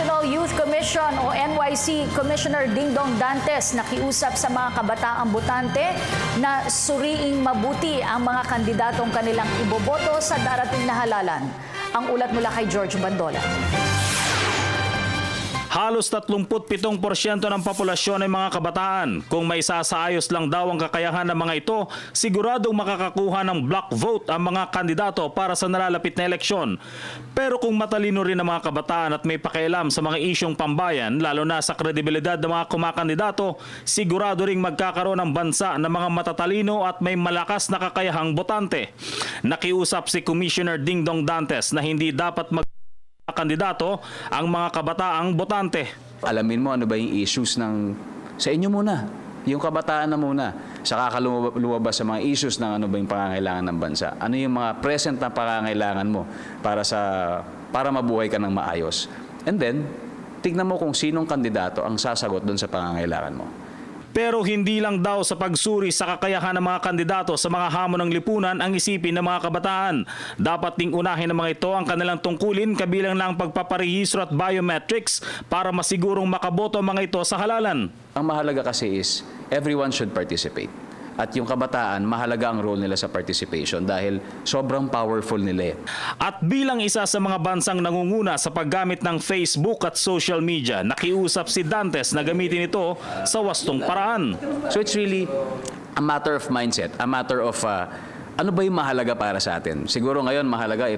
National Youth Commission o NYC Commissioner Dingdong Dantes nakiusap sa mga kabataang botante na suriing mabuti ang mga kandidatong kanilang iboboto sa darating na halalan. Ang ulat mula kay George Bandola. Halos 37% ng populasyon ay mga kabataan. Kung may sasaayos lang daw ang kakayahan ng mga ito, siguradong makakakuha ng block vote ang mga kandidato para sa nalalapit na eleksyon. Pero kung matalino rin ang mga kabataan at may pakialam sa mga isyong pambayan, lalo na sa kredibilidad ng mga kumakandidato, sigurado ring magkakaroon ng bansa ng mga matatalino at may malakas na kakayahang botante. Nakiusap si Commissioner Dingdong Dantes na hindi dapat kandidato ang mga kabataang botante. Alamin mo ano ba yung issues sa inyo muna, yung kabataan na muna, saka lumabas sa mga issues ng ano ba yung pangangailangan ng bansa. Ano yung mga present na pangangailangan mo para mabuhay ka ng maayos. And then, tignan mo kung sinong kandidato ang sasagot doon sa pangangailangan mo. Pero hindi lang daw sa pagsuri sa kakayahan ng mga kandidato sa mga hamon ng lipunan ang isipin ng mga kabataan. Dapat ding unahin ng mga ito ang kanilang tungkulin kabilang lang pagpaparehistro at biometrics para masigurong makaboto ang mga ito sa halalan. Ang mahalaga kasi is everyone should participate. At yung kabataan, mahalaga ang role nila sa participation dahil sobrang powerful nila. At bilang isa sa mga bansang nangunguna sa paggamit ng Facebook at social media, nakiusap si Dantes na gamitin ito sa wastong paraan. So it's really a matter of mindset, a matter of ano ba yung mahalaga para sa atin. Siguro ngayon mahalaga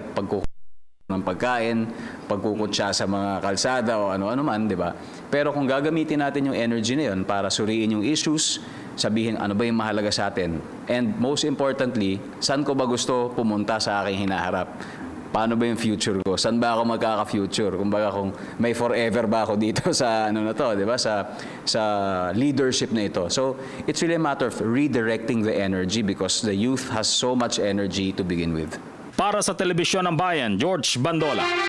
ng pagkain, pagkukutsa sa mga kalsada o ano-ano man, di ba? Pero kung gagamitin natin yung energy na yun para suriin yung issues, sabihin ano ba yung mahalaga sa atin, and most importantly, saan ko ba gusto pumunta sa aking hinaharap? Paano ba yung future ko? Saan ba ako magkaka-future? Kumbaga kung may forever ba ako dito sa ano na to, di ba? Sa leadership na ito. So, it's really a matter of redirecting the energy because the youth has so much energy to begin with. Para sa Telebisyon ng Bayan, George Bandola.